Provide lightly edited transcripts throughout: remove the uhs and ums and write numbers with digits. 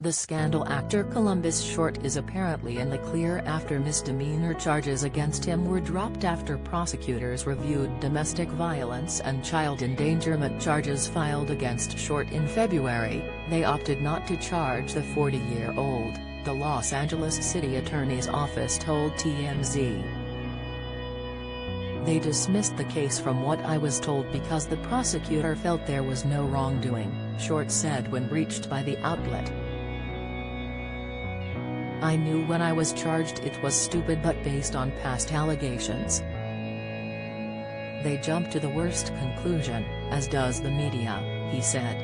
The Scandal actor Columbus Short is apparently in the clear after misdemeanor charges against him were dropped after prosecutors reviewed domestic violence and child endangerment charges filed against Short in February. They opted not to charge the 40-year-old, the Los Angeles City Attorney's Office told TMZ. They dismissed the case from what I was told because the prosecutor felt there was no wrongdoing, Short said when reached by the outlet. I knew when I was charged it was stupid but based on past allegations. They jump to the worst conclusion, as does the media, he said.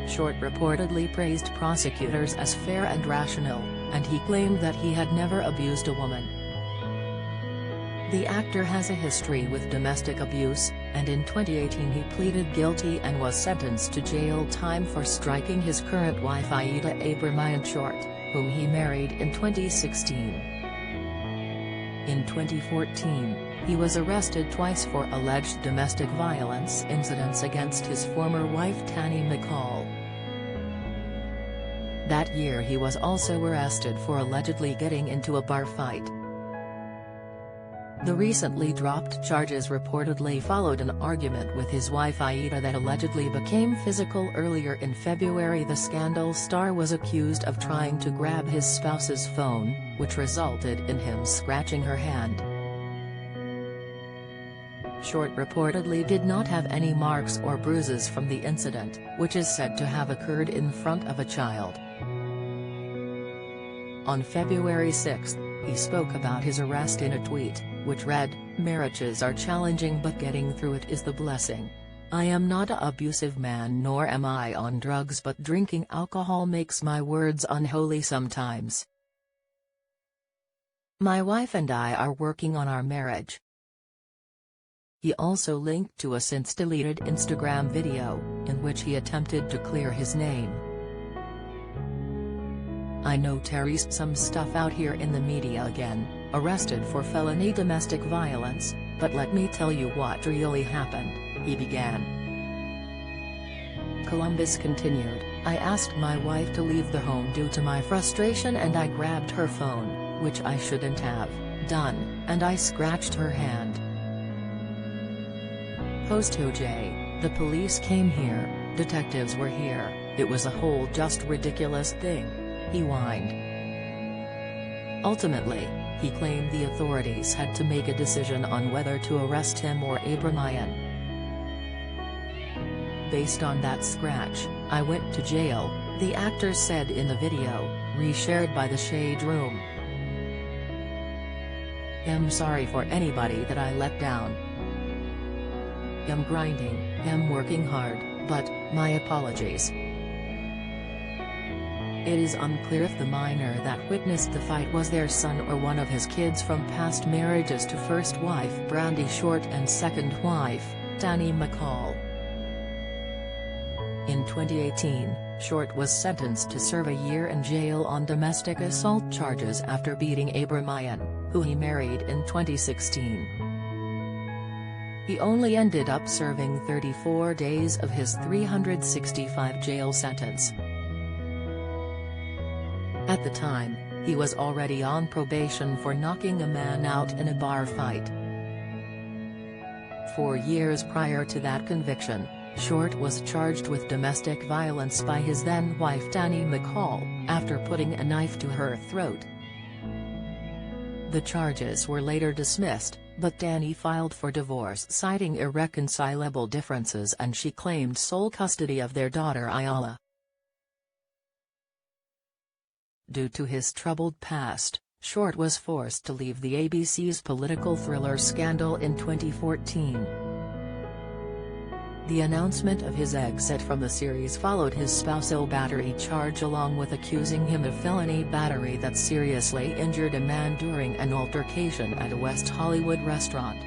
Short reportedly praised prosecutors as fair and rational, and he claimed that he had never abused a woman. The actor has a history with domestic abuse, and in 2018 he pleaded guilty and was sentenced to jail time for striking his current wife Aida Abramian Short, whom he married in 2016. In 2014, he was arrested twice for alleged domestic violence incidents against his former wife Tanny McCall. That year he was also arrested for allegedly getting into a bar fight. The recently dropped charges reportedly followed an argument with his wife Aida that allegedly became physical. Earlier in February, the Scandal star was accused of trying to grab his spouse's phone, which resulted in him scratching her hand. Short reportedly did not have any marks or bruises from the incident, which is said to have occurred in front of a child. On February 6, he spoke about his arrest in a tweet, which read, "Marriages are challenging but getting through it is the blessing. I am not an abusive man nor am I on drugs, but drinking alcohol makes my words unholy sometimes. My wife and I are working on our marriage." He also linked to a since-deleted Instagram video, in which he attempted to clear his name. "I know Terry's some stuff out here in the media again, arrested for felony domestic violence, but let me tell you what really happened," he began. Columbus continued, "I asked my wife to leave the home due to my frustration and I grabbed her phone, which I shouldn't have done, and I scratched her hand. Post OJ, the police came here, detectives were here, it was a whole just ridiculous thing," he whined. Ultimately, he claimed the authorities had to make a decision on whether to arrest him or Abramian. "Based on that scratch, I went to jail," the actor said in the video, reshared by the Shade Room. "I'm sorry for anybody that I let down. I'm grinding, I'm working hard, but, my apologies." It is unclear if the minor that witnessed the fight was their son or one of his kids from past marriages to first wife Brandy Short and second wife, Tanny McCall. In 2018, Short was sentenced to serve a year in jail on domestic assault charges after beating Abramian, who he married in 2016. He only ended up serving 34 days of his 365 jail sentence. At the time, he was already on probation for knocking a man out in a bar fight. 4 years prior to that conviction, Short was charged with domestic violence by his then-wife Tanny McCall, after putting a knife to her throat. The charges were later dismissed, but Tanny filed for divorce citing irreconcilable differences and she claimed sole custody of their daughter Ayala. Due to his troubled past, Short was forced to leave the ABC's political thriller Scandal in 2014. The announcement of his exit from the series followed his spousal battery charge along with accusing him of felony battery that seriously injured a man during an altercation at a West Hollywood restaurant.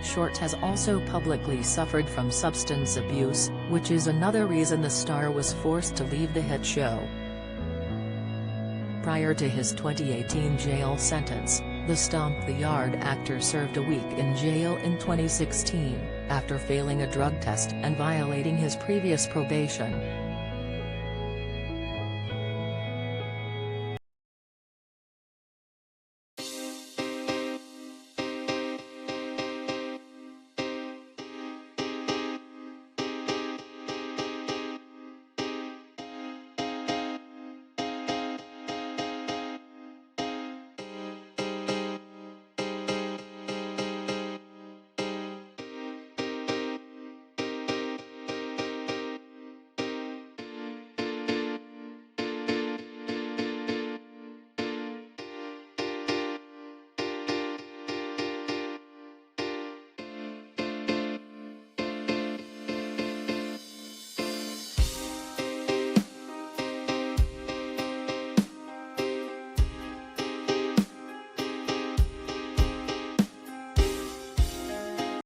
Short has also publicly suffered from substance abuse, which is another reason the star was forced to leave the hit show. Prior to his 2018 jail sentence, the Stomp the Yard actor served a week in jail in 2016. After failing a drug test and violating his previous probation,